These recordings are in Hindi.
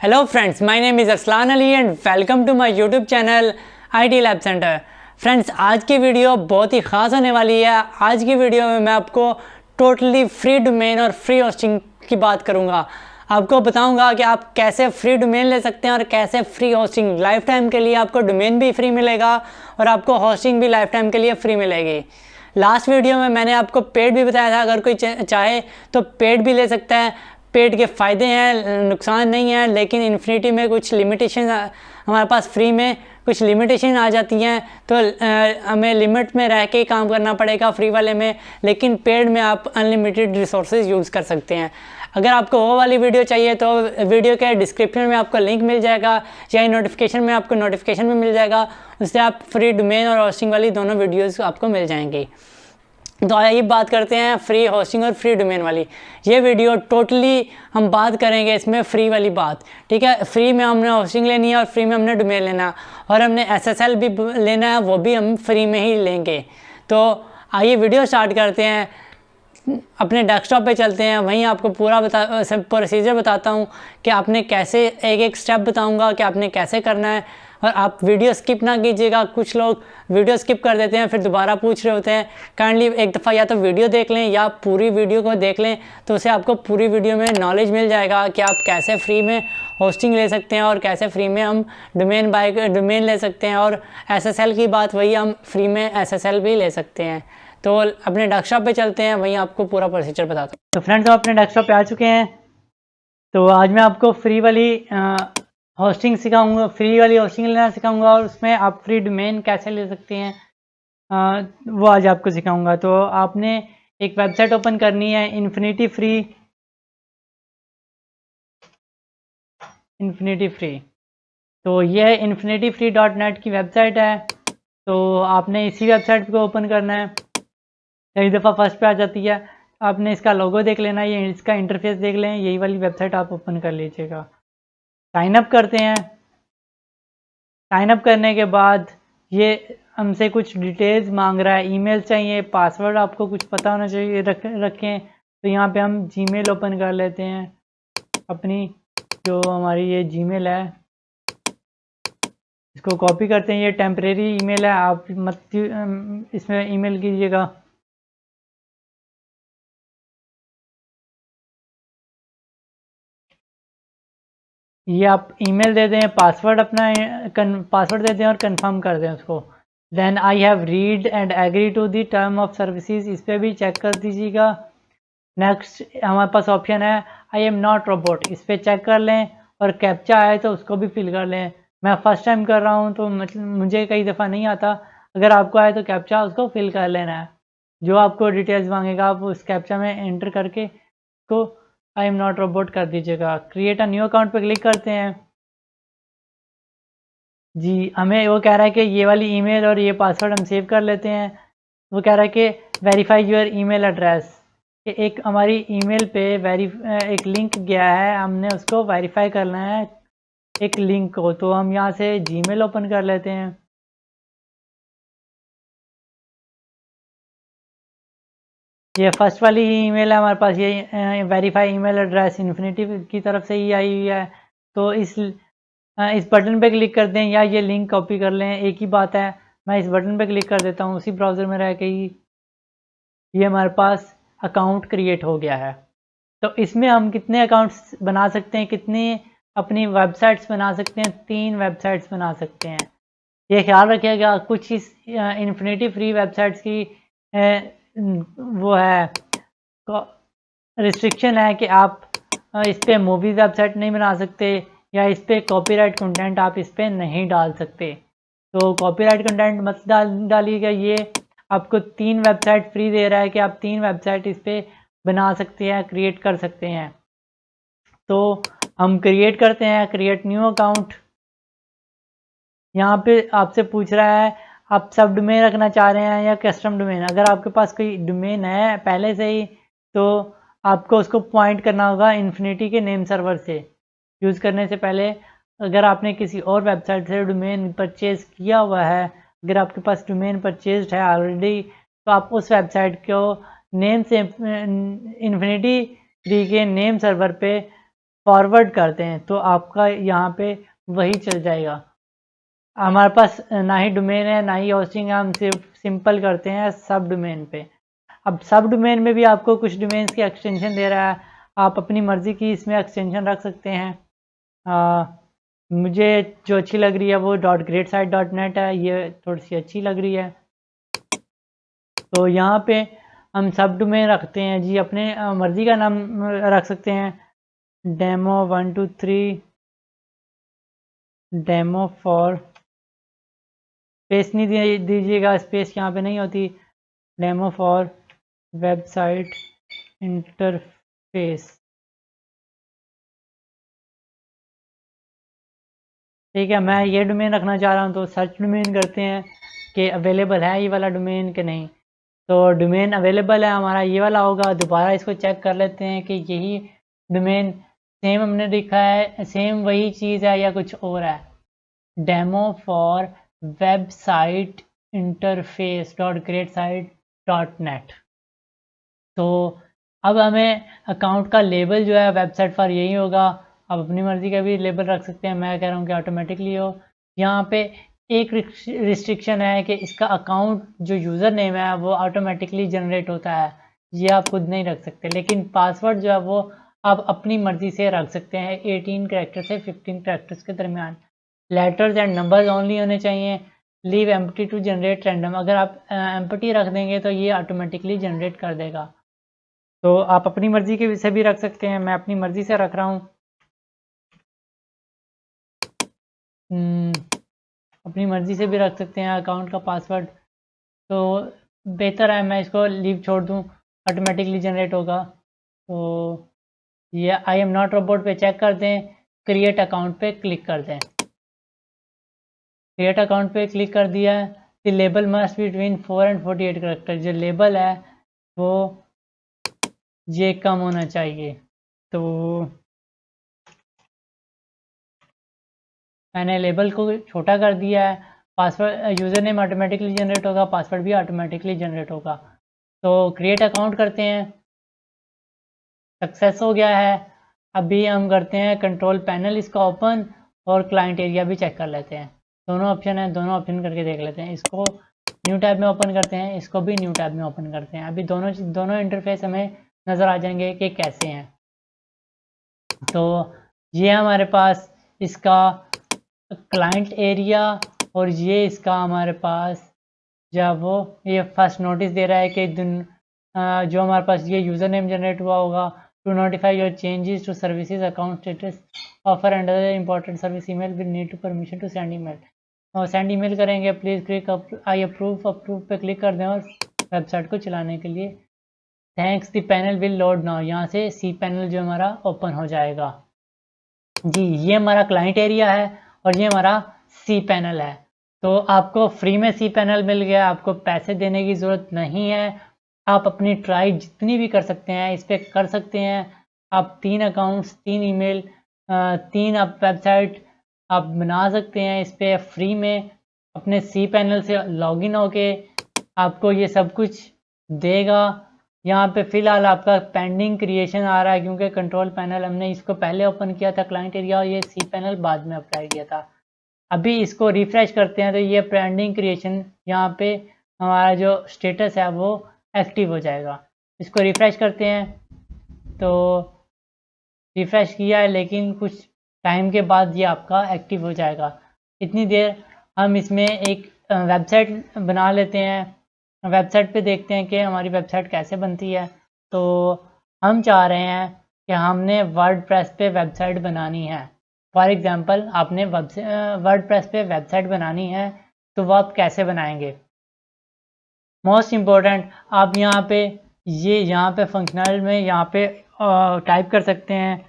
Hello friends, my name is Arslan Ali and welcome to my YouTube channel IT Lab Center. Friends, आज की वीडियो बहुत ही ख़ास होने वाली है। आज की वीडियो में मैं आपको टोटली फ्री डोमेन और फ्री होस्टिंग की बात करूंगा। आपको बताऊंगा कि आप कैसे फ्री डोमेन ले सकते हैं और कैसे फ्री होस्टिंग लाइफ टाइम के लिए आपको डोमेन भी फ्री मिलेगा और आपको होस्टिंग भी लाइफ टाइम के लिए फ्री मिलेगी। लास्ट वीडियो में मैंने आपको पेड भी बताया था, अगर कोई चाहे तो पेड भी ले सकता है। पेड के फ़ायदे हैं, नुकसान नहीं है, लेकिन इन्फिनिटी में कुछ लिमिटेशन, हमारे पास फ्री में कुछ लिमिटेशन आ जाती हैं, तो हमें लिमिट में रह के ही काम करना पड़ेगा फ्री वाले में। लेकिन पेड में आप अनलिमिटेड रिसोर्सेज यूज़ कर सकते हैं। अगर आपको वो वाली वीडियो चाहिए तो वीडियो के डिस्क्रिप्शन में आपको लिंक मिल जाएगा, या नोटिफिकेशन में आपको नोटिफिकेशन में मिल जाएगा। उससे आप फ्री डोमेन और होस्टिंग वाली दोनों वीडियोज़ आपको मिल जाएंगी। तो आइए बात करते हैं फ्री होस्टिंग और फ्री डोमेन वाली। ये वीडियो टोटली हम बात करेंगे इसमें फ्री वाली बात, ठीक है। फ्री में हमने होस्टिंग लेनी है और फ्री में हमने डोमेन लेना है, और हमने SSL भी लेना है, वो भी हम फ्री में ही लेंगे। तो आइए वीडियो स्टार्ट करते हैं। अपने डेस्कटॉप पे चलते हैं, वहीं आपको पूरा प्रोसीजर बताता हूँ कि आपने कैसे, एक एक स्टेप बताऊँगा कि आपने कैसे करना है। और आप वीडियो स्किप ना कीजिएगा। कुछ लोग वीडियो स्किप कर देते हैं, फिर दोबारा पूछ रहे होते हैं। काइंडली एक दफ़ा या तो वीडियो देख लें या पूरी वीडियो को देख लें, तो उससे आपको पूरी वीडियो में नॉलेज मिल जाएगा कि आप कैसे फ्री में होस्टिंग ले सकते हैं और कैसे फ्री में हम डोमेन ले सकते हैं। और SSL की बात वही, हम फ्री में SSL भी ले सकते हैं। तो अपने डेस्कटॉप पे चलते हैं, वहीं आपको पूरा प्रोसीजर बताता हूँ। तो फ्रेंड्स, हम अपने डेस्कटॉप पे आ चुके हैं। तो आज मैं आपको फ्री वाली होस्टिंग सिखाऊंगा, फ्री वाली होस्टिंग लेना सिखाऊंगा, और उसमें आप फ्री डोमेन कैसे ले सकते हैं वो आज आपको सिखाऊंगा। तो आपने एक वेबसाइट ओपन करनी है, इन्फिनिटी फ्री। तो यह infinityfree.net की वेबसाइट है। तो आपने इसी वेबसाइट को ओपन करना है। कई दफ़ा फर्स्ट पे आ जाती है, आपने इसका लोगो देख लेना, ये इसका इंटरफेस देख लें, यही वाली वेबसाइट आप ओपन कर लीजिएगा। साइन अप करते हैं। साइन अप करने के बाद ये हमसे कुछ डिटेल्स मांग रहा है, ईमेल चाहिए, पासवर्ड आपको कुछ पता होना चाहिए, रखें। तो यहाँ पे हम जीमेल ओपन कर लेते हैं अपनी, जो हमारी ये जीमेल है, इसको कॉपी करते हैं। ये टेम्परेरी ईमेल है, आप मत इसमें ईमेल कीजिएगा। ये आप ईमेल दे दें, पासवर्ड अपना पासवर्ड दे दें और कंफर्म कर दें उसको। Then I have read and agree to the term of services, इस पर भी चेक कर दीजिएगा। नेक्स्ट हमारे पास ऑप्शन है आई एम नॉट रोबोट, इस पर चेक कर लें, और कैप्चा आए तो उसको भी फिल कर लें। मैं फर्स्ट टाइम कर रहा हूँ तो मतलब मुझे कई दफ़ा नहीं आता। अगर आपको आए तो कैप्चा उसको फिल कर लेना है। जो आपको डिटेल्स मांगेगा आप उस कैप्चा में एंटर करके उसको आई एम नॉट रोबोट कर दीजिएगा। क्रिएट अ न्यू अकाउंट पे क्लिक करते हैं। जी, हमें वो कह रहा है कि ये वाली ईमेल और ये पासवर्ड हम सेव कर लेते हैं। वो कह रहा है कि वेरीफाई योर ईमेल एड्रेस, कि एक हमारी ईमेल पे एक लिंक गया है, हमने उसको वेरीफाई करना है एक लिंक को। तो हम यहाँ से जीमेल ओपन कर लेते हैं। ये फर्स्ट वाली ही ईमेल है हमारे पास, ये वेरीफाई ईमेल एड्रेस इन्फिनिटी की तरफ से ही आई हुई है। तो इस बटन पे क्लिक कर दें या ये लिंक कॉपी कर लें, एक ही बात है। मैं इस बटन पे क्लिक कर देता हूँ, उसी ब्राउज़र में रह के ही ये हमारे पास अकाउंट क्रिएट हो गया है। तो इसमें हम कितने अकाउंट्स बना सकते हैं, कितनी अपनी वेबसाइट्स बना सकते हैं? 3 वेबसाइट्स बना सकते हैं। ये ख्याल रखिएगा, कुछ इस इन्फिनिटी फ्री वेबसाइट्स की वो है, रिस्ट्रिक्शन है कि आप इस पर मूवी वेबसाइट नहीं बना सकते, या इस पर कॉपीराइट कंटेंट आप इस पर नहीं डाल सकते। तो कॉपीराइट कंटेंट मत डालिएगा। ये आपको 3 वेबसाइट फ्री दे रहा है कि आप 3 वेबसाइट इस पर बना सकते हैं, क्रिएट कर सकते हैं। तो हम क्रिएट करते हैं, क्रिएट न्यू अकाउंट। यहाँ पे आपसे पूछ रहा है आप सब डोमेन रखना चाह रहे हैं या कस्टम डोमेन। अगर आपके पास कोई डोमेन है पहले से ही, तो आपको उसको पॉइंट करना होगा इन्फिनिटी के नेम सर्वर से। यूज़ करने से पहले अगर आपने किसी और वेबसाइट से डोमेन परचेज़ किया हुआ है, अगर आपके पास डोमेन परचेज्ड है ऑलरेडी, तो आप उस वेबसाइट को नेम से इन्फिनिटी के नेम सर्वर पे फॉरवर्ड करते हैं तो आपका यहाँ पे वही चल जाएगा। हमारे पास ना ही डोमेन है ना ही होस्टिंग है, हम सिर्फ सिंपल करते हैं सब डोमेन पे। अब सब डोमेन में भी आपको कुछ डोमेन्स की एक्सटेंशन दे रहा है, आप अपनी मर्ज़ी की इसमें एक्सटेंशन रख सकते हैं। मुझे जो अच्छी लग रही है वो .greatsite.net है, ये थोड़ी सी अच्छी लग रही है। तो यहाँ पे हम सब डोमेन रखते हैं जी, अपने मर्ज़ी का नाम रख सकते हैं, demo123 डेमो फॉर, स्पेस नहीं दीजिएगा, स्पेस यहाँ पे नहीं होती, डेमो फॉर वेबसाइट इंटरफेस। ठीक है, मैं ये डोमेन रखना चाह रहा हूँ तो सर्च डोमेन करते हैं कि अवेलेबल है ये वाला डोमेन कि नहीं। तो डोमेन अवेलेबल है हमारा ये वाला होगा। दोबारा इसको चेक कर लेते हैं कि यही डोमेन सेम हमने लिखा है, सेम वही चीज़ है या कुछ और है। Demo for website interface .greatsite.net। तो अब हमें अकाउंट का लेबल जो है वेबसाइट पर यही होगा। आप अपनी मर्ज़ी का भी लेबल रख सकते हैं, मैं कह रहा हूँ कि ऑटोमेटिकली हो। यहाँ पे एक रिस्ट्रिक्शन है कि इसका अकाउंट जो यूज़र नेम है वो ऑटोमेटिकली जनरेट होता है, ये आप खुद नहीं रख सकते। लेकिन पासवर्ड जो है वो आप अपनी मर्ज़ी से रख सकते हैं, 18 कैरेक्टर से 15 कैरेक्टर्स के दरमियान। लेटर्स एंड नंबर्स ओनली होने चाहिए। Leave empty to generate random, अगर आप एम्प्टी रख देंगे तो ये ऑटोमेटिकली जनरेट कर देगा। तो आप अपनी मर्ज़ी के से भी रख सकते हैं, मैं अपनी मर्ज़ी से रख रहा हूँ। अपनी मर्ज़ी से भी रख सकते हैं अकाउंट का पासवर्ड, तो बेहतर है मैं इसको लीव छोड़ दूँ, ऑटोमेटिकली जनरेट होगा। तो ये आई एम नॉट रोबोट पे चेक कर दें, क्रिएट अकाउंट पे क्लिक कर दें। क्रिएट अकाउंट पे क्लिक कर दिया है। The label must between 4 and 48 character, जो लेबल है वो ये कम होना चाहिए। तो मैंने लेबल को छोटा कर दिया है। Password user name automatically generate होगा, पासवर्ड भी ऑटोमेटिकली जनरेट होगा। तो क्रिएट अकाउंट करते हैं, सक्सेस हो गया है। अभी हम करते हैं कंट्रोल पैनल इसका ओपन, और क्लाइंट एरिया भी चेक कर लेते हैं। दोनों ऑप्शन है, दोनों ऑप्शन करके देख लेते हैं। इसको न्यू टैब में ओपन करते हैं, इसको भी न्यू टैब में ओपन करते हैं। अभी दोनों इंटरफेस हमें नज़र आ जाएंगे कि कैसे हैं। तो ये हमारे पास इसका क्लाइंट एरिया, और ये इसका हमारे पास जब वो ये फर्स्ट नोटिस दे रहा है कि जो हमारे पास ये यूज़र नेम जनरेट हुआ होगा, to notify your changes to services account status offer and other important service email will need to permission to send email. और सेंड ईमेल करेंगे, प्लीज़ क्लिक आई अप्रूव पे क्लिक कर दें और वेबसाइट को चलाने के लिए thanks the panel will load now, यहाँ से सी पैनल जो हमारा ओपन हो जाएगा। जी, ये हमारा क्लाइंट एरिया है और ये हमारा सी पैनल है। तो आपको फ्री में सी पैनल मिल गया, आपको पैसे देने की ज़रूरत नहीं है। आप अपनी ट्राई जितनी भी कर सकते हैं इस पर कर सकते हैं। आप 3 अकाउंट्स, 3 ईमेल, 3 आप वेबसाइट आप बना सकते हैं इस पर फ्री में। अपने सी पैनल से लॉगिन होके आपको ये सब कुछ देगा। यहाँ पे फ़िलहाल आपका पेंडिंग क्रिएशन आ रहा है क्योंकि कंट्रोल पैनल हमने इसको पहले ओपन किया था क्लाइंट एरिया, और ये सी पैनल बाद में अप्लाई किया था। अभी इसको रिफ़्रेश करते हैं तो ये पेंडिंग क्रिएशन यहाँ पे हमारा जो स्टेटस है वो एक्टिव हो जाएगा। इसको रिफ़्रेश करते हैं तो रिफ़्रेश किया है, लेकिन कुछ टाइम के बाद ये आपका एक्टिव हो जाएगा। इतनी देर हम इसमें एक वेबसाइट बना लेते हैं। वेबसाइट पे देखते हैं कि हमारी वेबसाइट कैसे बनती है। तो हम चाह रहे हैं कि हमने वर्डप्रेस पे वेबसाइट बनानी है। फॉर एग्ज़ाम्पल आपने वर्डप्रेस पे वेबसाइट बनानी है, तो वो आप कैसे बनाएंगे। मोस्ट इम्पोर्टेंट, आप यहाँ पे फंक्शनल में यहाँ पे टाइप कर सकते हैं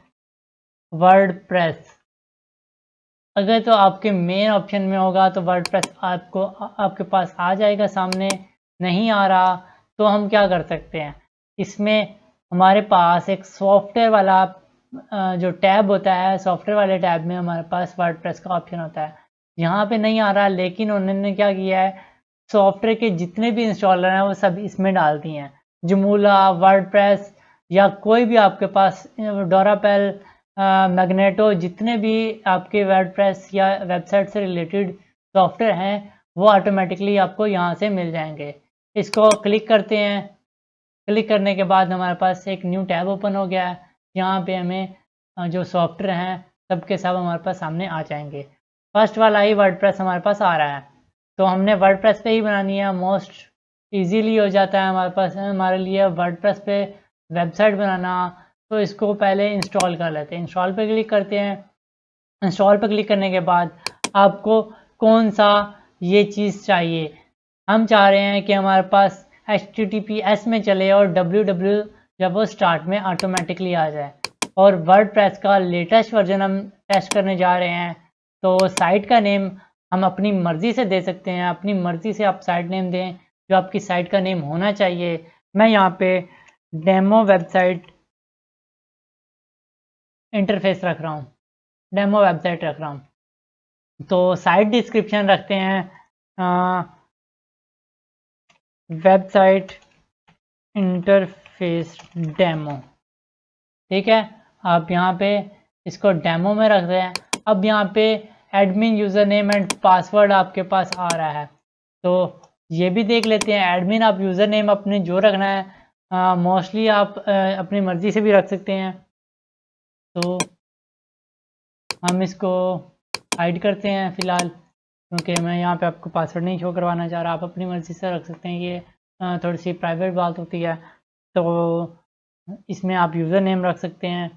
वर्डप्रेस। अगर तो आपके मेन ऑप्शन में होगा तो वर्डप्रेस आपके पास आ जाएगा सामने। नहीं आ रहा तो हम क्या कर सकते हैं, इसमें हमारे पास एक सॉफ्टवेयर वाला जो टैब होता है, सॉफ्टवेयर वाले टैब में हमारे पास वर्डप्रेस का ऑप्शन होता है। यहाँ पे नहीं आ रहा, लेकिन उन्होंने क्या किया है, सॉफ्टवेयर के जितने भी इंस्टॉलर हैं वो सब इसमें डाल दिए हैं। जमूला, वर्डप्रेस या कोई भी आपके पास डोरापेल मैग्नेटो, जितने भी आपके वर्डप्रेस या वेबसाइट से रिलेटेड सॉफ्टवेयर हैं वो ऑटोमेटिकली आपको यहाँ से मिल जाएंगे। इसको क्लिक करते हैं। क्लिक करने के बाद हमारे पास एक न्यू टैब ओपन हो गया है। यहाँ पे हमें जो सॉफ्टवेयर हैं सब के सब हमारे पास सामने आ जाएंगे। फर्स्ट वाला ही वर्डप्रेस हमारे पास आ रहा है, तो हमने वर्डप्रेस पे ही बनानी है। मोस्ट इजीली हो जाता है हमारे पास, हमारे लिए वर्डप्रेस पे वेबसाइट बनाना। तो इसको पहले इंस्टॉल कर लेते हैं। इंस्टॉल पे क्लिक करते हैं। इंस्टॉल पे क्लिक करने के बाद आपको कौन सा ये चीज़ चाहिए। हम चाह रहे हैं कि हमारे पास HTTPS में चले और www जब वो स्टार्ट में ऑटोमेटिकली आ जाए। और वर्डप्रेस का लेटेस्ट वर्जन हम टेस्ट करने जा रहे हैं। तो साइट का नेम हम अपनी मर्ज़ी से दे सकते हैं। अपनी मर्ज़ी से आप साइट नेम दें जो आपकी साइट का नेम होना चाहिए। मैं यहाँ पे डेमो वेबसाइट इंटरफेस रख रहा हूँ, डेमो वेबसाइट रख रहा हूँ। तो साइट डिस्क्रिप्शन रखते हैं वेबसाइट इंटरफेस डेमो। ठीक है, आप यहाँ पे इसको डेमो में रख रहे हैं। अब यहाँ पे admin user name and password आपके पास आ रहा है, तो ये भी देख लेते हैं। एडमिन आप यूज़र नेम अपने जो रखना है, मोस्टली आप अपनी मर्ज़ी से भी रख सकते हैं। तो हम इसको हाइड करते हैं फ़िलहाल, क्योंकि मैं यहाँ पे आपको पासवर्ड नहीं शो करवाना चाह रहा। आप अपनी मर्ज़ी से रख सकते हैं, ये थोड़ी सी प्राइवेट बात होती है। तो इसमें आप यूज़र नेम रख सकते हैं।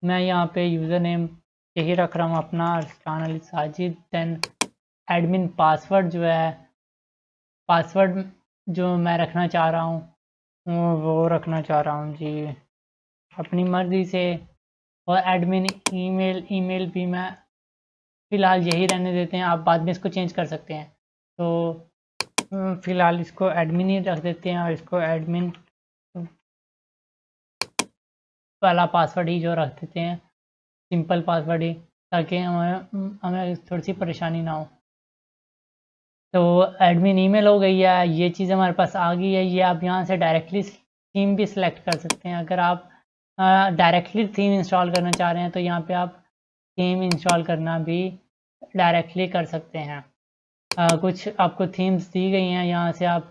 मैं यहाँ पे यूज़र नेम यही रख रहा हूँ अपना, Arsalan Ali Sajid. Then admin password जो है, पासवर्ड जो मैं रखना चाह रहा हूँ वो रखना चाह रहा हूँ जी अपनी मर्ज़ी से। और एडमिन ईमेल भी मैं फ़िलहाल यही रहने देते हैं, आप बाद में इसको चेंज कर सकते हैं। तो फ़िलहाल इसको एडमिन ही रख देते हैं और इसको एडमिन वाला पासवर्ड ही जो रख देते हैं, सिंपल पासवर्ड ही, ताकि हमें थोड़ी सी परेशानी ना हो। तो एडमिन ईमेल हो गई है, ये चीज़ हमारे पास आ गई है। ये आप यहाँ से डायरेक्टली थीम भी सिलेक्ट कर सकते हैं। अगर आप डायरेक्टली थीम इंस्टॉल करना चाह रहे हैं तो यहाँ पे आप थीम इंस्टॉल करना भी डायरेक्टली कर सकते हैं। कुछ आपको थीम्स दी गई हैं, यहाँ से आप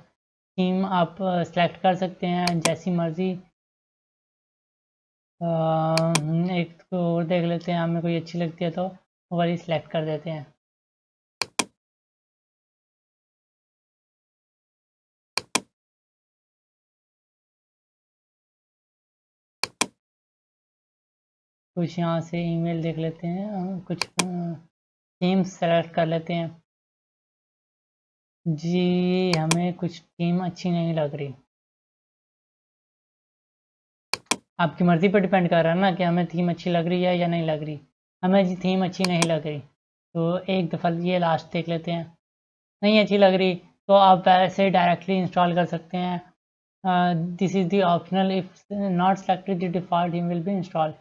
थीम आप सेलेक्ट कर सकते हैं जैसी मर्ज़ी। एक को और देख लेते हैं, हमें कोई अच्छी लगती है तो वो वाली सिलेक्ट कर देते हैं। कुछ यहाँ से ईमेल देख लेते हैं, कुछ थीम्स सेलेक्ट कर लेते हैं। जी हमें कुछ थीम अच्छी नहीं लग रही। आपकी मर्ज़ी पर डिपेंड कर रहा है ना कि हमें थीम अच्छी लग रही है या नहीं लग रही। हमें जी थीम अच्छी नहीं लग रही, तो एक दफ़ा ये लास्ट देख लेते हैं। नहीं अच्छी लग रही तो आप ऐसे डायरेक्टली इंस्टॉल कर सकते हैं। This is the optional if not selected the default theme will be install.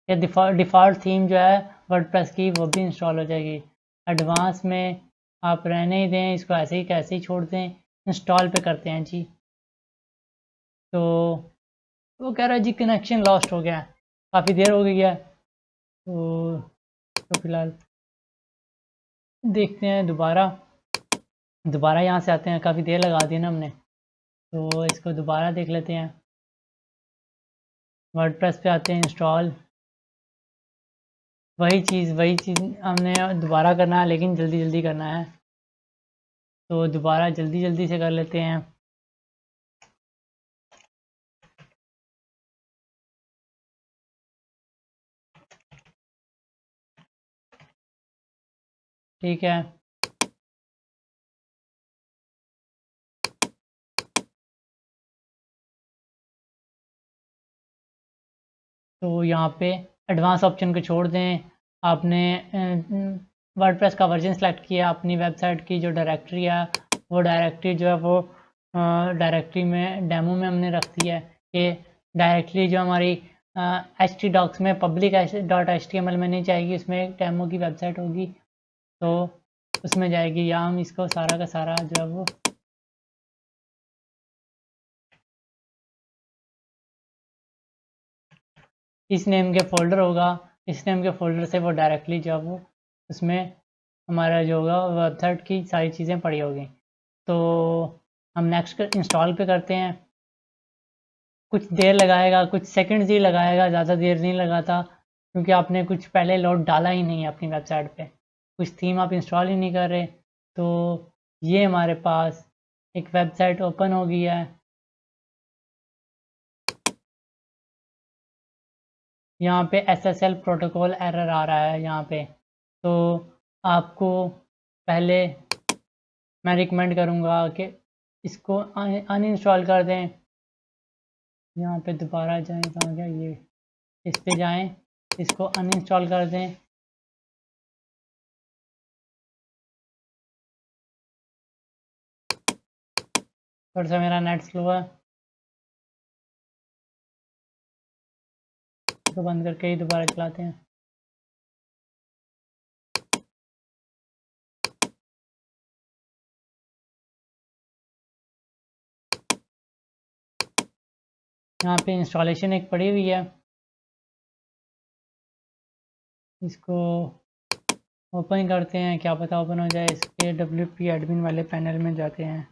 या डिफ़ॉल्ट थीम जो है वर्डप्रेस की वो भी इंस्टॉल हो जाएगी। एडवांस में आप रहने ही दें, इसको ऐसे ही कैसे ही छोड़ दें। इंस्टॉल पे करते हैं जी। तो वो कह रहा है जी कनेक्शन लॉस्ट हो गया है, काफ़ी देर हो गई है। तो फ़िलहाल देखते हैं दोबारा यहाँ से आते हैं। काफ़ी देर लगा दी ना हमने, तो इसको दोबारा देख लेते हैं। वर्डप्रेस पे आते हैं, इंस्टॉल। वही चीज़ हमने दोबारा करना है, लेकिन जल्दी जल्दी करना है, तो दोबारा जल्दी जल्दी से कर लेते हैं। ठीक है, तो यहाँ पे एडवांस ऑप्शन को छोड़ दें। आपने वर्डप्रेस का वर्जन सेलेक्ट किया, अपनी वेबसाइट की जो डायरेक्टरी है वो डायरेक्टरी जो है वो डायरेक्टरी में डेमो में हमने रख दी है। कि डायरेक्टरी जो हमारी HT डॉक्स में public.html में नहीं जाएगी, उसमें डेमो की वेबसाइट होगी तो उसमें जाएगी। या हम इसको सारा का सारा जो है वो इस नेम के फोल्डर होगा, इस नेम के फोल्डर से वो डायरेक्टली जो है वो उसमें हमारा जो होगा वेबसाइट की सारी चीज़ें पड़ी होगी। तो हम नेक्स्ट इंस्टॉल पे करते हैं। कुछ देर लगाएगा, कुछ सेकंड्स ही लगाएगा, ज़्यादा देर नहीं लगाता, क्योंकि आपने कुछ पहले लोड डाला ही नहीं है अपनी वेबसाइट पे, कुछ थीम आप इंस्टॉल ही नहीं कर रहे। तो ये हमारे पास एक वेबसाइट ओपन हो गई है। यहाँ पे SSL प्रोटोकॉल एरर आ रहा है यहाँ पे। तो आपको पहले मैं रिकमेंड करूँगा कि इसको अनइंस्टॉल कर दें। यहाँ पे दोबारा जाएं, कहाँ गया ये, इस पे जाएं, इसको अनइंस्टॉल कर दें। थोड़ा सा मेरा नेट स्लो है, इसको बंद करके ही दोबारा चलाते हैं। यहाँ पे इंस्टॉलेशन एक पड़ी हुई है, इसको ओपन करते हैं, क्या पता ओपन हो जाए। इसके WP एडमिन वाले पैनल में जाते हैं,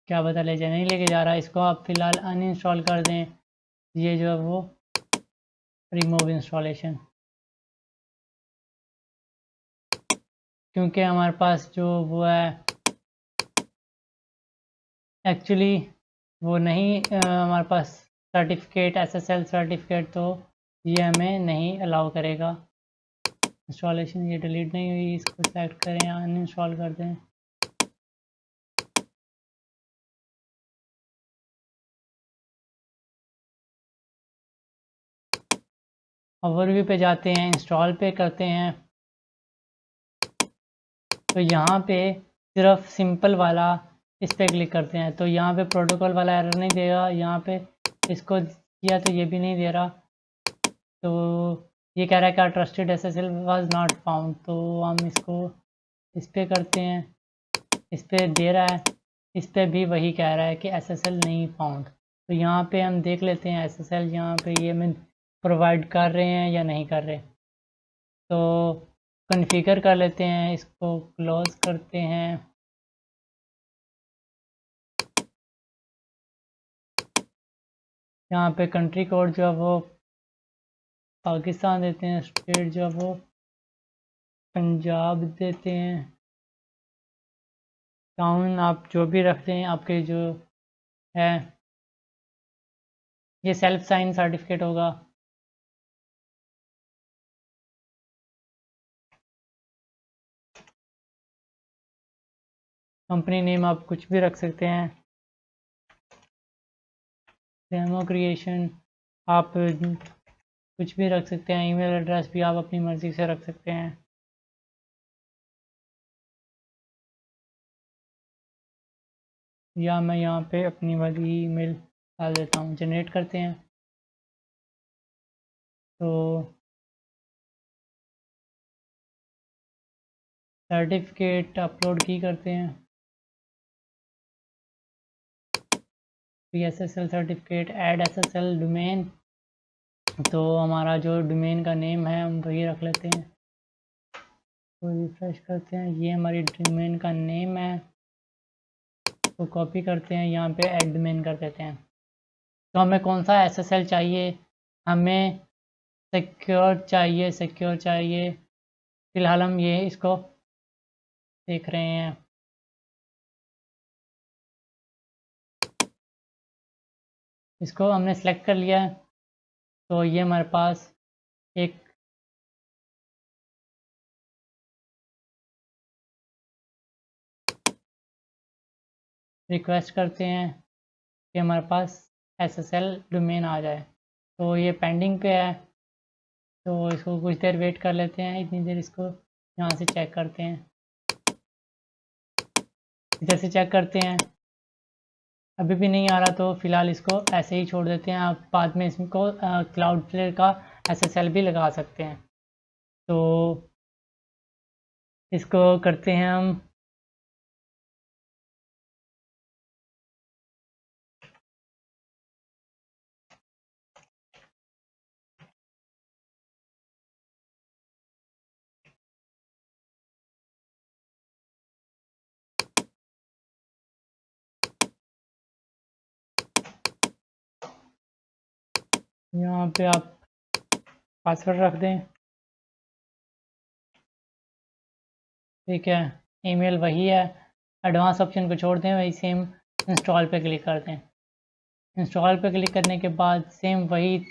क्या पता ले जाए, नहीं लेके जा रहा। इसको आप फ़िलहाल अनइंस्टॉल कर दें। ये जो है वो रिमूव इंस्टॉलेशन, क्योंकि हमारे पास जो वो है एक्चुअली वो नहीं, हमारे पास सर्टिफिकेट SSL सर्टिफिकेट, तो ये हमें नहीं अलाउ करेगा। इंस्टॉलेशन ये डिलीट नहीं हुई, इसको सेलेक्ट करें, अनइंस्टॉल कर दें। ओवरव्यू पे जाते हैं, इंस्टॉल पे करते हैं। तो यहाँ पे सिर्फ सिंपल वाला इस पर क्लिक करते हैं, तो यहाँ पे प्रोटोकॉल वाला एरर नहीं देगा। यहाँ पे इसको किया तो ये भी नहीं दे रहा। तो ये कह रहा है कि trusted SSL was not found, तो हम इसको इस पर करते हैं, इस पर दे रहा है, इस पर भी वही कह रहा है कि SSL नहीं फाउंड। तो यहाँ पे हम देख लेते हैं SSL यहाँ पे ये में प्रोवाइड कर रहे हैं या नहीं कर रहे। तो कॉन्फ़िगर कर लेते हैं, इसको क्लोज़ करते हैं। यहाँ पे कंट्री कोड जो है वो पाकिस्तान देते हैं, स्टेट जो है वो पंजाब देते हैं, टाउन आप जो भी रखते हैं आपके जो है, ये सेल्फ साइन सर्टिफिकेट होगा। कंपनी नेम आप कुछ भी रख सकते हैं, डेमो क्रिएशन आप कुछ भी रख सकते हैं, ईमेल एड्रेस भी आप अपनी मर्ज़ी से रख सकते हैं। या मैं यहाँ पे अपनी वाली ईमेल डाल देता हूँ, जनरेट करते हैं। तो सर्टिफिकेट अपलोड की करते हैं, SSL certificate, add SSL domain. तो हमारा जो डोमेन का नेम है हम वही रख लेते हैं। तो रिफ्रेश करते हैं, ये हमारी डोमेन का नेम है, तो कॉपी करते हैं, यहाँ पे ऐड डोमेन कर देते हैं। तो हमें कौन सा SSL चाहिए, हमें सिक्योर चाहिए। फ़िलहाल हम ये इसको देख रहे हैं। इसको हमने सेलेक्ट कर लिया है, तो ये हमारे पास एक रिक्वेस्ट करते हैं कि हमारे पास SSL डोमेन आ जाए। तो ये पेंडिंग पे है, तो इसको कुछ देर वेट कर लेते हैं। इतनी देर इसको यहाँ से चेक करते हैं, इधर से चेक करते हैं, अभी भी नहीं आ रहा। तो फ़िलहाल इसको ऐसे ही छोड़ देते हैं, आप बाद में इसको क्लाउडफ्लेयर का SSL भी लगा सकते हैं। तो इसको करते हैं हम, यहाँ पे आप पासवर्ड रख दें, ठीक है। ईमेल वही है, एडवांस ऑप्शन को छोड़ दें, वही सेम इंस्टॉल पे क्लिक कर दें। इंस्टॉल पे क्लिक करने के बाद सेम वही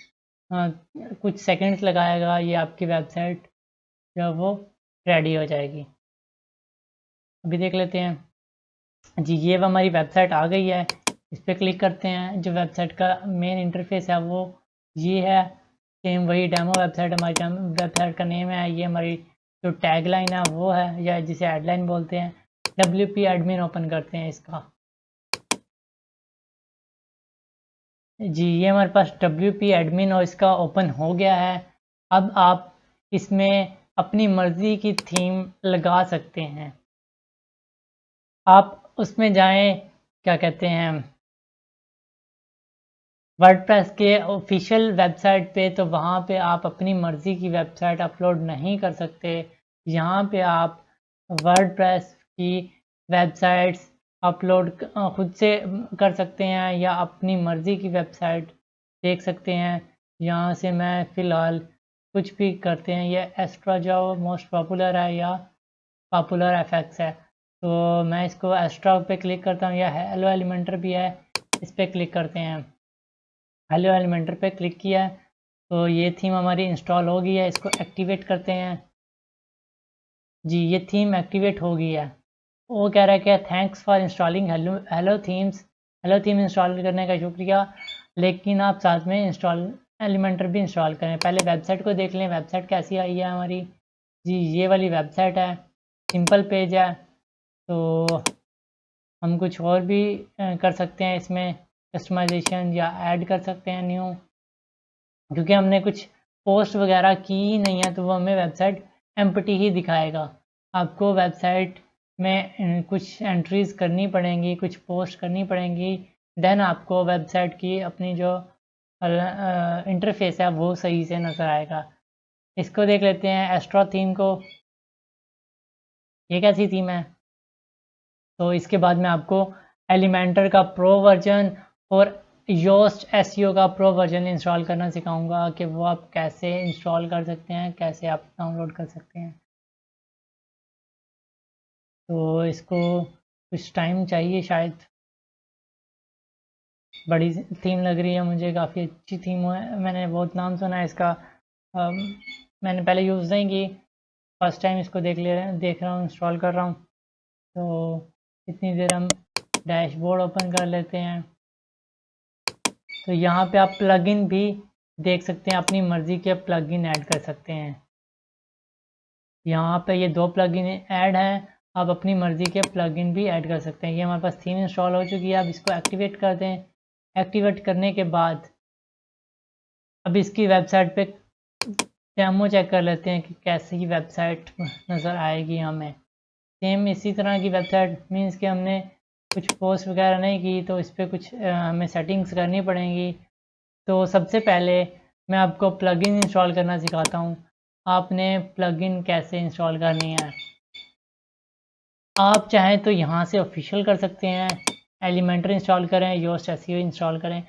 कुछ सेकंड्स लगाएगा, ये आपकी वेबसाइट जो वो रेडी हो जाएगी। अभी देख लेते हैं जी, ये हमारी वेबसाइट आ गई है। इस पर क्लिक करते हैं। जो वेबसाइट का मेन इंटरफेस है वो ये है, सेम वही डेमो वेबसाइट, हमारी वेबसाइट का नेम है। ये हमारी जो टैगलाइन है वो है, या जिसे हेडलाइन बोलते हैं। WP एडमिन ओपन करते हैं इसका। जी, ये हमारे पास WP एडमिन और इसका ओपन हो गया है। अब आप इसमें अपनी मर्ज़ी की थीम लगा सकते हैं। आप उसमें जाएं, क्या कहते हैं, वर्डप्रेस के ऑफिशियल वेबसाइट पे, तो वहाँ पे आप अपनी मर्ज़ी की वेबसाइट अपलोड नहीं कर सकते। यहाँ पे आप वर्डप्रेस की वेबसाइट्स अपलोड खुद से कर सकते हैं, या अपनी मर्ज़ी की वेबसाइट देख सकते हैं। यहाँ से मैं फ़िलहाल कुछ भी करते हैं, ये एस्ट्रा जो मोस्ट पॉपुलर है या पॉपुलर एफएक्स है, तो मैं इसको एस्ट्रा पे क्लिक करता हूँ, या हेलो एलिमेंटर भी है, इस पर क्लिक करते हैं। हेलो एलिमेंटर पे क्लिक किया है तो ये थीम हमारी इंस्टॉल हो गई है। इसको एक्टिवेट करते हैं। जी, ये थीम एक्टिवेट हो गई है। वो कह रहा है कि thanks for installing hello themes, hello theme install करने का शुक्रिया, लेकिन आप साथ में इंस्टॉल एलिमेंटर भी इंस्टॉल करें। पहले वेबसाइट को देख लें, वेबसाइट कैसी आई है हमारी। जी, ये वाली वेबसाइट है, सिंपल पेज है। तो हम कुछ और भी कर सकते हैं इसमें, कस्टमाइजेशन या ऐड कर सकते हैं न्यू, क्योंकि हमने कुछ पोस्ट वगैरह की ही नहीं है, तो वो हमें वेबसाइट एम्प्टी ही दिखाएगा। आपको वेबसाइट में कुछ एंट्रीज़ करनी पड़ेंगी, कुछ पोस्ट करनी पड़ेंगी, देन आपको वेबसाइट की अपनी जो इंटरफेस है वो सही से नज़र आएगा। इसको देख लेते हैं एस्ट्रो थीम को, ये कैसी थीम है। तो इसके बाद मैं आपको एलिमेंटर का प्रो वर्जन और योस्ट एसईओ का प्रो वर्जन इंस्टॉल करना सिखाऊंगा, कि वो आप कैसे इंस्टॉल कर सकते हैं, कैसे आप डाउनलोड कर सकते हैं। तो इसको कुछ टाइम चाहिए शायद, बड़ी थीम लग रही है मुझे, काफ़ी अच्छी थीम है, मैंने बहुत नाम सुना है इसका। अम, मैंने पहले यूज़ नहीं की, फर्स्ट टाइम इसको देख रहा हूँ, इंस्टॉल कर रहा हूँ। तो इतनी देर हम डैशबोर्ड ओपन कर लेते हैं। तो यहाँ पे आप प्लगइन भी देख सकते हैं, अपनी मर्ज़ी के प्लगइन ऐड कर सकते हैं। यहाँ पे ये 2 प्लगइन ऐड हैं, आप अपनी मर्ज़ी के प्लगइन भी ऐड कर सकते हैं। ये हमारे पास थीम इंस्टॉल हो चुकी है। अब इसको एक्टिवेट कर दें। एक्टिवेट करने के बाद अब इसकी वेबसाइट पे डेमो चेक कर लेते हैं कि कैसी वेबसाइट नज़र आएगी हमें। सेम इसी तरह की वेबसाइट, मीन्स कि हमने कुछ पोस्ट वगैरह नहीं की, तो इस पर कुछ हमें सेटिंग्स करनी पड़ेंगी। तो सबसे पहले मैं आपको प्लगइन इंस्टॉल करना सिखाता हूँ। आपने प्लगइन कैसे इंस्टॉल करनी है। आप चाहें तो यहाँ से ऑफिशियल कर सकते हैं, एलिमेंटर इंस्टॉल करें, योस्ट एसईओ इंस्टॉल करें,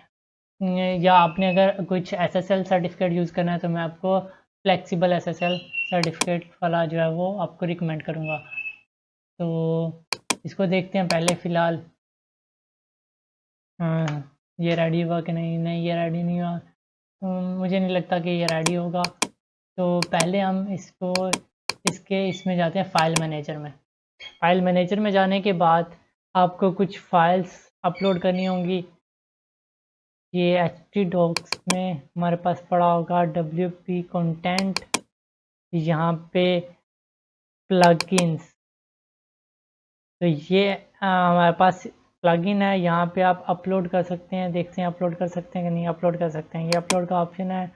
या आपने अगर कुछ एसएसएल सर्टिफिकेट यूज़ करना है तो मैं आपको फ्लेक्सिबल एसएसएल सर्टिफिकेट वाला जो है वो आपको रिकमेंड करूँगा। तो इसको देखते हैं पहले फ़िलहाल। ये रेडी हुआ कि नहीं, नहीं ये रेडी नहीं हुआ। मुझे नहीं लगता कि ये रेडी होगा। तो पहले हम इसमें जाते हैं फ़ाइल मैनेजर में। फ़ाइल मैनेजर में जाने के बाद आपको कुछ फ़ाइल्स अपलोड करनी होंगी। ये htdocs में हमारे पास पड़ा होगा WP कंटेंट, यहाँ पे प्लगइन्स। तो ये हमारे पास प्लगइन है, यहाँ पे आप अपलोड कर सकते हैं। देखते हैं अपलोड कर सकते हैं कि नहीं अपलोड कर सकते हैं। ये अपलोड का ऑप्शन है,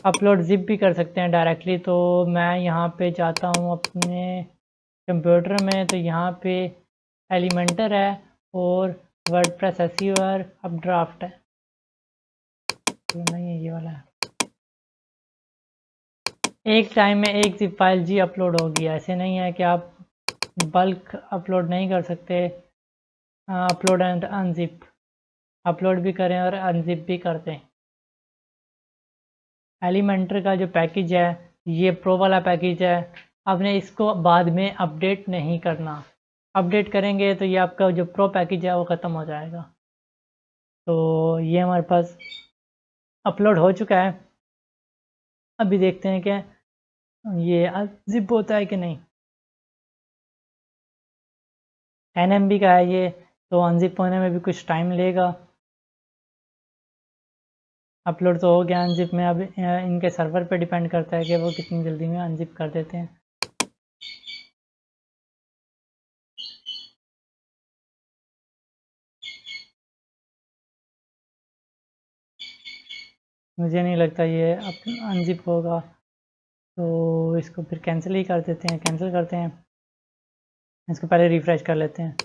अपलोड ज़िप भी कर सकते हैं डायरेक्टली। तो मैं यहाँ पे जाता हूँ अपने कंप्यूटर में, तो यहाँ पे एलिमेंटर है और वर्डप्रेस एसईओ अब ड्राफ्ट है, तो नहीं है ये वाला है। एक टाइम में एक ज़िप फाइल जी अपलोड होगी, ऐसे नहीं है कि आप बल्क अपलोड नहीं कर सकते। अपलोड एंड अनजिप, अपलोड भी करें और अनजिप भी करते हैं। एलिमेंटर का जो पैकेज है ये प्रो वाला पैकेज है। आपने इसको बाद में अपडेट नहीं करना, अपडेट करेंगे तो ये आपका जो प्रो पैकेज है वो ख़त्म हो जाएगा। तो ये हमारे पास अपलोड हो चुका है। अभी देखते हैं कि ये जिप होता है कि नहीं। 10 MB का है ये, तो अनजिप होने में भी कुछ टाइम लेगा। अपलोड तो हो गया अनजिप में। अब इनके सर्वर पे डिपेंड करता है कि वो कितनी जल्दी में अनजिप कर देते हैं। मुझे नहीं लगता ये अनजिप होगा, तो इसको फिर कैंसिल ही कर देते हैं। कैंसिल करते हैं, इसको पहले रिफ़्रेश कर लेते हैं।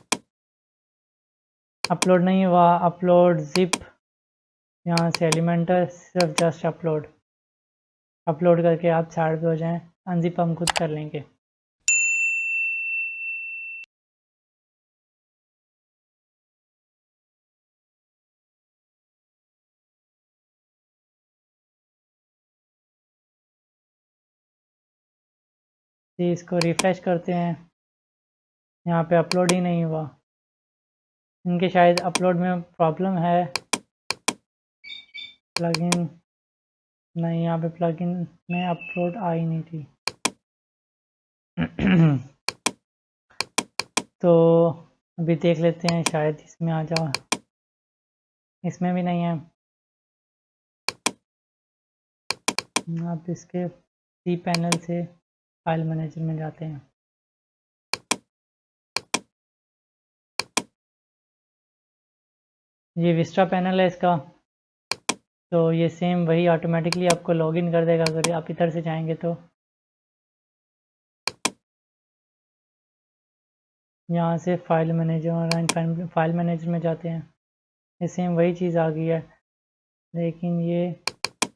अपलोड नहीं हुआ, अपलोड जिप, यहाँ से एलिमेंटर, सिर्फ जस्ट अपलोड। अपलोड करके आप साइड पे हो जाएं, अनजिप हम खुद कर लेंगे। तो इसको रिफ़्रेश करते हैं, यहाँ पे अपलोड ही नहीं हुआ। इनके शायद अपलोड में प्रॉब्लम है। प्लगइन नहीं, यहाँ पे प्लगइन में अपलोड आई नहीं थी। तो अभी देख लेते हैं, शायद इसमें आ जाओ। इसमें भी नहीं है। आप इसके सी पैनल से फाइल मैनेजर में जाते हैं। ये विस्टा पैनल है इसका, तो ये सेम वही ऑटोमेटिकली आपको लॉगिन कर देगा अगर आप इधर से जाएंगे तो। यहाँ से फाइल मैनेजर, फाइल मैनेजर में जाते हैं। ये सेम वही चीज़ आ गई है, लेकिन ये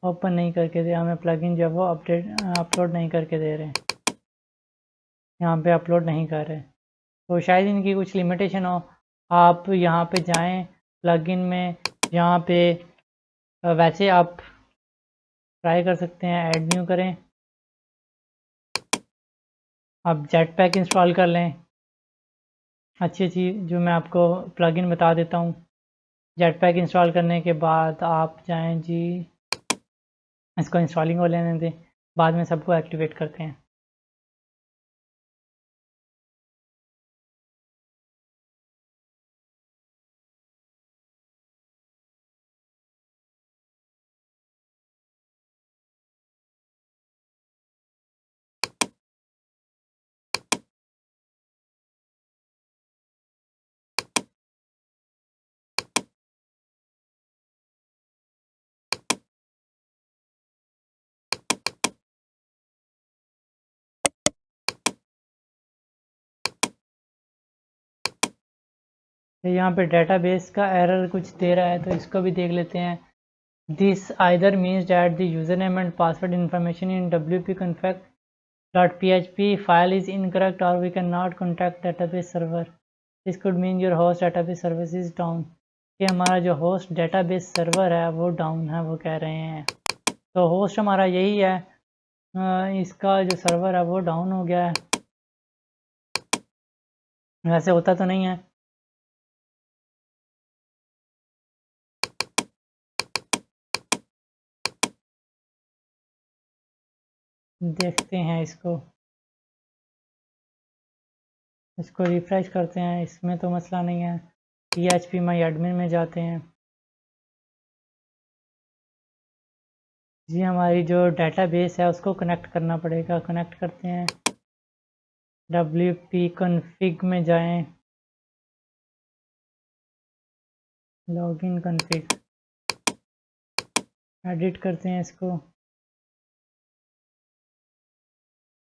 ओपन नहीं करके दे हमें। प्लगइन जो है वो अपलोड नहीं करके दे रहे हैं, यहाँ पे अपलोड नहीं कर रहे। तो शायद इनकी कुछ लिमिटेशन हो। आप यहाँ पे जाएं प्लगइन में, यहाँ पे वैसे आप ट्राई कर सकते हैं, ऐड न्यू करें। आप जेट पैक इंस्टॉल कर लें। अच्छी चीज़ जो मैं आपको प्लगइन बता देता हूँ। जेट पैक इंस्टॉल करने के बाद आप जाएं जी, इसको इंस्टॉलिंग हो लेने दें, बाद में सबको एक्टिवेट करते हैं। तो यहाँ पे डेटाबेस का एरर कुछ दे रहा है, तो इसको भी देख लेते हैं। This either means that the user name and password information in wp-config.php file is incorrect or we cannot contact database server. This could mean your host database service is down. कि हमारा जो होस्ट डेटाबेस सर्वर है वो डाउन है, वो कह रहे हैं। तो होस्ट हमारा यही है, इसका जो सर्वर है वो डाउन हो गया है। वैसे होता तो नहीं है। देखते हैं इसको रिफ्रेश करते हैं। इसमें तो मसला नहीं है। PHP माई एडमिन में जाते हैं जी। हमारी जो डेटाबेस है उसको कनेक्ट करना पड़ेगा। कनेक्ट करते हैं, wp config में जाएं, लॉगिन config, एडिट करते हैं इसको।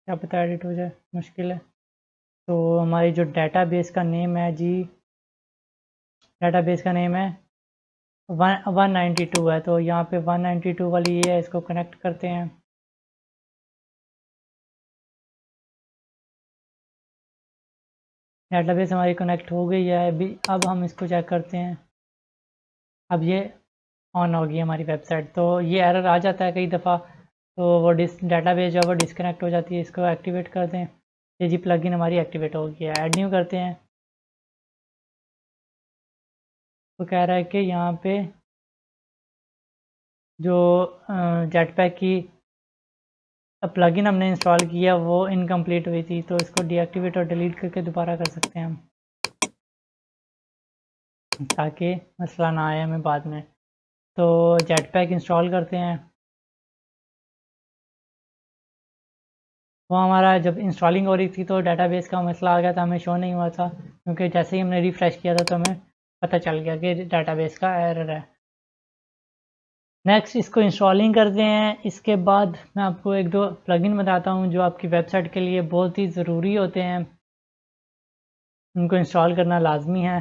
क्या पता एडिट हो जाए, मुश्किल है। तो हमारी जो डेटाबेस का नेम है जी, डेटाबेस का नेम है 192 है, तो यहाँ पे 192 वाली ये है, इसको कनेक्ट करते हैं। डेटाबेस हमारी कनेक्ट हो गई है। अभी अब हम इसको चेक करते हैं। अब ये ऑन होगी हमारी वेबसाइट। तो ये एरर आ जाता है कई दफ़ा, तो वो डाटाबेस जो है वो डिस्कनेक्ट हो जाती है। इसको एक्टिवेट कर दें। ये जी प्लगइन हमारी एक्टिवेट हो गई है। ऐड न्यू करते हैं। तो कह रहा है कि यहाँ पे जो जेटपैक की प्लगइन हमने इंस्टॉल किया वो इनकम्प्लीट हुई थी, तो इसको डीएक्टिवेट और डिलीट करके दोबारा कर सकते हैं हम, ताकि मसला ना आए हमें बाद में। तो जेटपैक इंस्टॉल करते हैं। वो हमारा जब इंस्टॉलिंग हो रही थी तो डाटाबेस का मसला आ गया था, हमें शो नहीं हुआ था, क्योंकि जैसे ही हमने रिफ़्रेश किया था तो हमें पता चल गया कि डाटाबेस का एरर है। नेक्स्ट इसको इंस्टॉलिंग करते हैं। इसके बाद मैं आपको एक दो प्लगइन बताता हूँ जो आपकी वेबसाइट के लिए बहुत ही ज़रूरी होते हैं, उनको इंस्टॉल करना लाजमी है।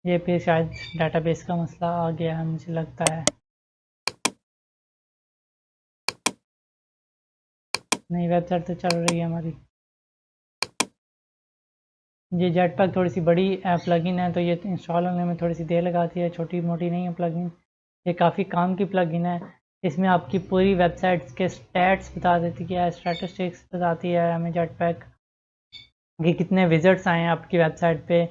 ये पे शायद डाटाबेस का मसला आ गया है, मुझे लगता है। नई वेबसाइट तो चल रही है हमारी। ये जेटपैक थोड़ी सी बड़ी प्लगइन है, तो ये इंस्टॉल होने में थोड़ी सी देर लगाती है। छोटी मोटी नहीं है प्लगइन, ये काफ़ी काम की प्लगइन है। इसमें आपकी पूरी वेबसाइट्स के स्टैट्स बता देती है, स्टैटिस्टिक्स बताती है हमें जेटपैक कि कितने विजिट्स आए हैं आपकी वेबसाइट पे।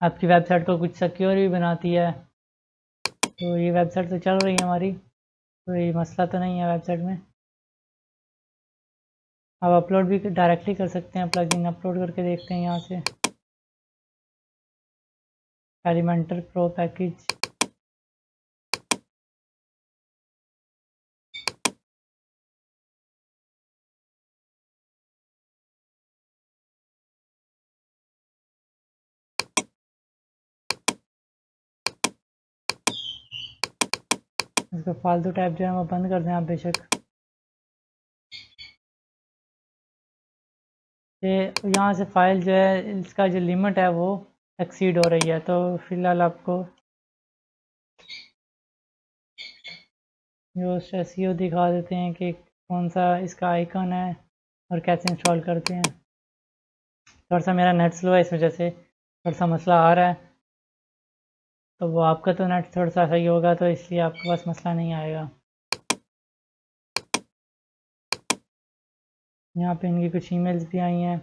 आपकी वेबसाइट को कुछ सिक्योर भी बनाती है। तो ये वेबसाइट तो चल रही है हमारी, कोई मसला तो नहीं है वेबसाइट में। अब अपलोड भी डायरेक्टली कर सकते हैं, प्लगइन अपलोड करके देखते हैं यहाँ से। एलिमेंटर प्रो पैकेज, इसको फालतू टैब जो है वो बंद कर दें आप बेशक। ये यहाँ से फाइल जो है इसका जो लिमिट है वो एक्सीड हो रही है, तो फ़िलहाल आपको जो एसईओ दिखा देते हैं कि कौन सा इसका आइकन है और कैसे इंस्टॉल करते हैं। थोड़ा सा मेरा नेट स्लो है, इस वजह से थोड़ा सा मसला आ रहा है। तो वो आपका तो नेट थोड़ा सा सही होगा, तो इसलिए आपके पास मसला नहीं आएगा। यहाँ पे इनकी कुछ ईमेल्स भी आई हैं।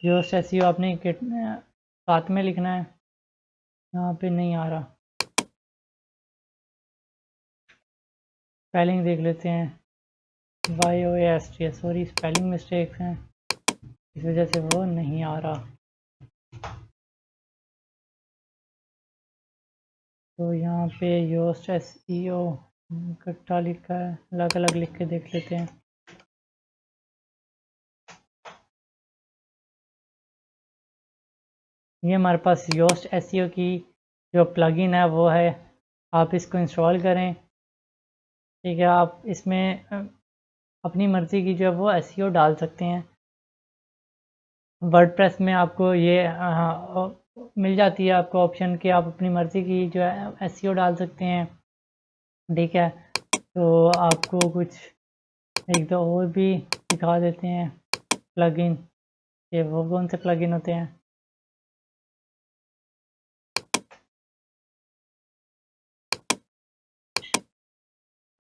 जो एसईओ आपने साथ में लिखना है, यहाँ पे नहीं आ रहा। स्पेलिंग देख लेते हैं। YOAST, सॉरी स्पेलिंग मिस्टेक्स हैं, इस वजह से वो नहीं आ रहा। तो यहाँ पे योस्ट SEO इकट्ठा लिखा है, अलग अलग लिख के देख लेते हैं। ये हमारे पास योस्ट SEO की जो प्लगइन है वो है। आप इसको इंस्टॉल करें। ठीक है, आप इसमें अपनी मर्ज़ी की जो है वो SEO डाल सकते हैं। वर्डप्रेस में आपको ये मिल जाती है आपको ऑप्शन कि आप अपनी मर्ज़ी की जो है SEO डाल सकते हैं। ठीक है, तो आपको कुछ एक दो और भी दिखा देते हैं प्लगइन, ये वो कौन से प्लगइन होते हैं।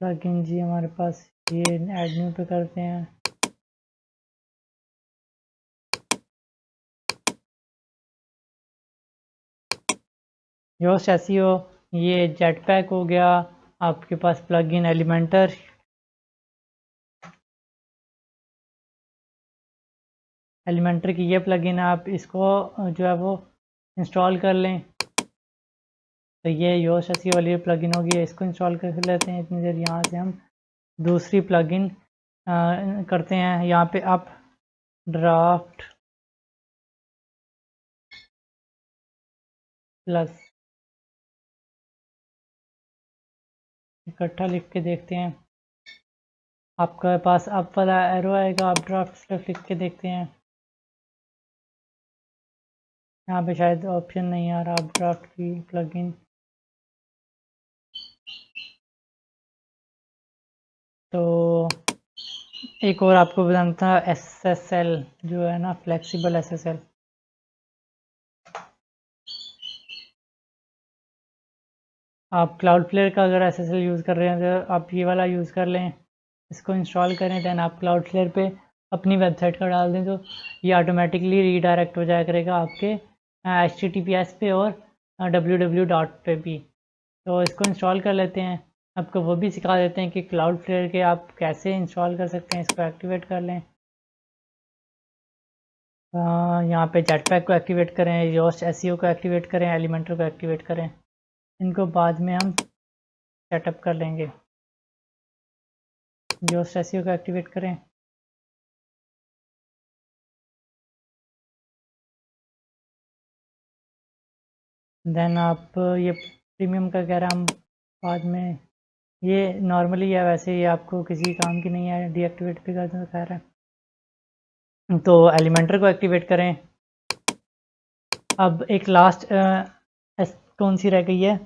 प्लगइन जी हमारे पास ये ऐड न्यू पे करते हैं। योस्ट एसईओ, ये जेटपैक हो गया। आपके पास प्लगइन एलिमेंटर, एलिमेंटर की ये प्लगइन है, आप इसको जो है वो इंस्टॉल कर लें। तो ये योस्ट एसईओ वाली प्लगइन होगी, इसको इंस्टॉल कर लेते हैं। इतनी देर यहाँ से हम दूसरी प्लगइन करते हैं। यहाँ पे आप ड्राफ्ट प्लस इकट्ठा लिख के देखते हैं। आपके पास अब वाला एरो आएगा, आप ड्राफ्ट प्लस लिख के देखते हैं। यहाँ पे शायद ऑप्शन नहीं आ रहा अब ड्राफ्ट की प्लगइन। तो एक और आपको बताना था SSL जो है ना, फ्लेक्सिबल SSL। आप क्लाउडफ्लेयर का अगर SSL यूज़ कर रहे हैं तो आप ये वाला यूज़ कर लें, इसको इंस्टॉल करें, दैन आप क्लाउडफ्लेयर पे अपनी वेबसाइट का डाल दें तो ये ऑटोमेटिकली रीडायरेक्ट हो जाया करेगा आपके HTTPS पे और www डॉट पे भी। तो इसको इंस्टॉल कर लेते हैं। आपको वो भी सिखा देते हैं कि क्लाउडफ्लेयर के आप कैसे इंस्टॉल कर सकते हैं। इसको एक्टिवेट कर लें। यहाँ पे जेटपैक को एक्टिवेट करें, योस्ट SEO को एक्टिवेट करें, एलिमेंटर को एक्टिवेट करें। इनको बाद में हम सेटअप कर लेंगे। योस्ट SEO को एक्टिवेट करें। देन आप ये प्रीमियम का कह रहा हम बाद में, ये नॉर्मली है, वैसे ये आपको किसी काम की नहीं है, डीएक्टिवेट भी कर दें तो खैर है। तो एलिमेंटर को एक्टिवेट करें। अब एक लास्ट कौन सी रह गई है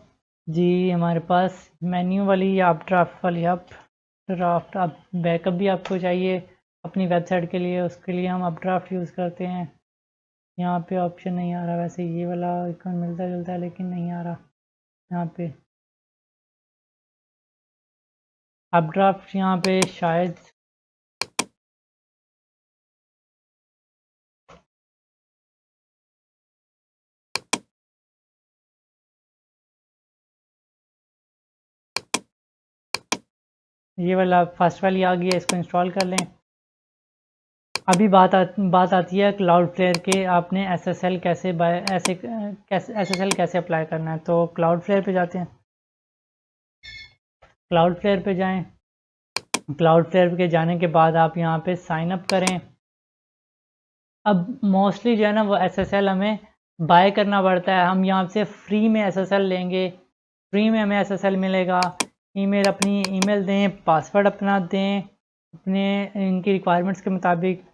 जी हमारे पास, मेन्यू वाली या अप ड्राफ्ट वाली। अप ड्राफ्ट, अब बैकअप भी आपको चाहिए अपनी वेबसाइट के लिए, उसके लिए हम अप ड्राफ्ट यूज़ करते हैं। यहाँ पे ऑप्शन नहीं आ रहा, वैसे ये वाला आइकन मिलता जुलता है लेकिन नहीं आ रहा यहाँ पे अप ड्राफ्ट। यहाँ पे शायद ये वाला फर्स्ट वाली आ गई है, इसको इंस्टॉल कर लें। अभी बात आती है क्लाउडफ्लेयर के, आपने SSL कैसे SSL कैसे अप्लाई करना है। तो क्लाउडफ्लेयर पे जाते हैं, क्लाउडफ्लेयर पे जाएं। क्लाउडफ्लेयर के जाने के बाद आप यहाँ पे साइन अप करें। अब मोस्टली जो है ना वो SSL हमें बाय करना पड़ता है। हम यहाँ से फ्री में SSL लेंगे, फ्री में हमें SSL मिलेगा। ईमेल, अपनी ईमेल दें, पासवर्ड अपना दें अपने इनकी रिक्वायरमेंट्स के मुताबिक।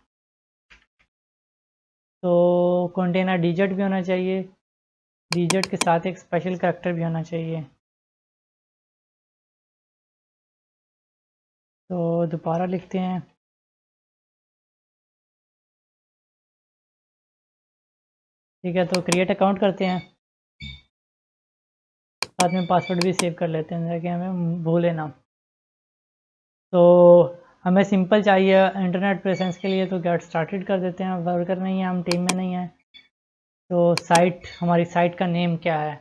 तो कंटेनर डिजिट भी होना चाहिए, डिजिट के साथ एक स्पेशल करैक्टर भी होना चाहिए। तो दोबारा लिखते हैं, ठीक है। तो क्रिएट अकाउंट करते हैं, साथ में पासवर्ड भी सेव कर लेते हैं ताकि हमें भूले ना। तो हमें सिंपल चाहिए इंटरनेट प्रेजेंस के लिए, तो गेट स्टार्टेड कर देते हैं। वर्कर नहीं है, हम टीम में नहीं है। तो साइट, हमारी साइट का नेम क्या है,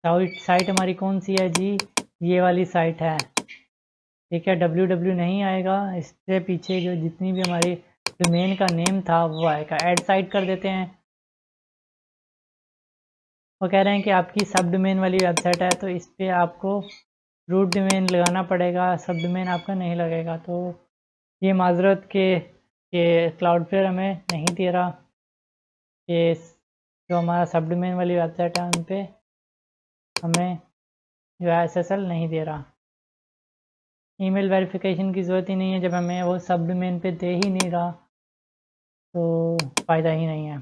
साइट हमारी कौन सी है जी, ये वाली साइट है, ठीक है। www नहीं आएगा, इससे पीछे जो जितनी भी हमारी डोमेन का नेम था वो आएगा। ऐड साइट कर देते हैं। वो कह रहे हैं कि आपकी सब डोमेन वाली वेबसाइट है तो इस पर आपको रूट डोमेन लगाना पड़ेगा, सब डोमेन आपका नहीं लगेगा। तो ये माजरत के क्लाउडफ्लेयर हमें नहीं दे रहा कि जो हमारा सब डोमेन वाली वेबसाइट है उन पे हमें जो है SSL नहीं दे रहा। ईमेल वेरिफिकेशन की ज़रूरत ही नहीं है, जब हमें वो सब डोमेन पे दे ही नहीं रहा तो फ़ायदा ही नहीं है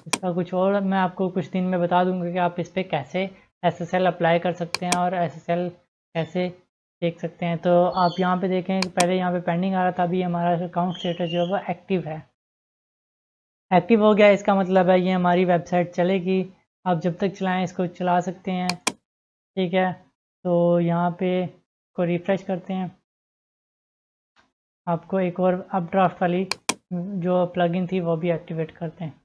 इसका। कुछ और मैं आपको कुछ दिन में बता दूंगा कि आप इस पर कैसे SSL अप्लाई कर सकते हैं और SSL कैसे देख सकते हैं। तो आप यहाँ पे देखें, पहले यहाँ पे पेंडिंग आ रहा था, अभी हमारा अकाउंट स्टेटस जो है वो एक्टिव है। एक्टिव हो गया, इसका मतलब है ये हमारी वेबसाइट चलेगी। आप जब तक चलाएं इसको चला सकते हैं, ठीक है। तो यहाँ पे को रिफ़्रेश करते हैं। आपको एक और अपड्राफ्ट वाली जो प्लगइन थी वो भी एक्टिवेट करते हैं।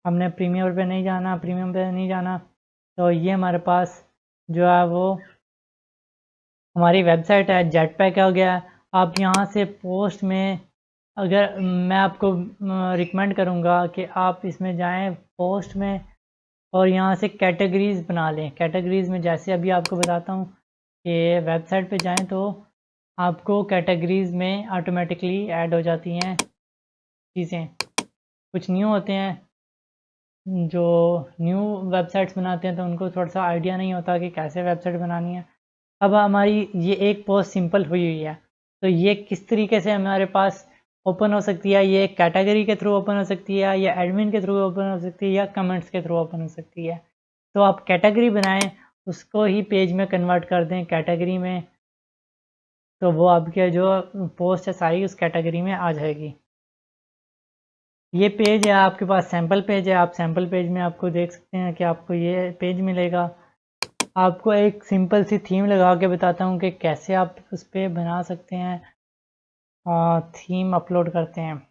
हमने प्रीमियम पे नहीं जाना, प्रीमियम पे नहीं जाना। तो ये हमारे पास जो है वो हमारी वेबसाइट है, जेटपैक हो गया। आप यहाँ से पोस्ट में, अगर मैं आपको रिकमेंड करूँगा कि आप इसमें जाएं पोस्ट में और यहाँ से कैटेगरीज़ बना लें। कैटेगरीज़ में जैसे अभी आपको बताता हूँ कि वेबसाइट पे जाएं तो आपको कैटेगरीज़ में ऑटोमेटिकली ऐड हो जाती हैं चीज़ें। कुछ न्यू होते हैं, जो न्यू वेबसाइट्स बनाते हैं तो उनको थोड़ा सा आइडिया नहीं होता कि कैसे वेबसाइट बनानी है। अब हमारी ये एक पोस्ट सिंपल हुई हुई है, तो ये किस तरीके से हमारे पास ओपन हो सकती है। ये कैटेगरी के थ्रू ओपन हो सकती है, या एडमिन के थ्रू ओपन हो सकती है, या कमेंट्स के थ्रू ओपन हो सकती है। तो आप कैटेगरी बनाएं, उसको ही पेज में कन्वर्ट कर दें कैटेगरी में। तो वो आपके जो पोस्ट है सारी उस कैटेगरी में आ जाएगी। ये पेज है आपके पास, सैम्पल पेज है। आप सैम्पल पेज में आपको देख सकते हैं कि आपको ये पेज मिलेगा। आपको एक सिंपल सी थीम लगा के बताता हूँ कि कैसे आप उस पर बना सकते हैं। थीम अपलोड करते हैं।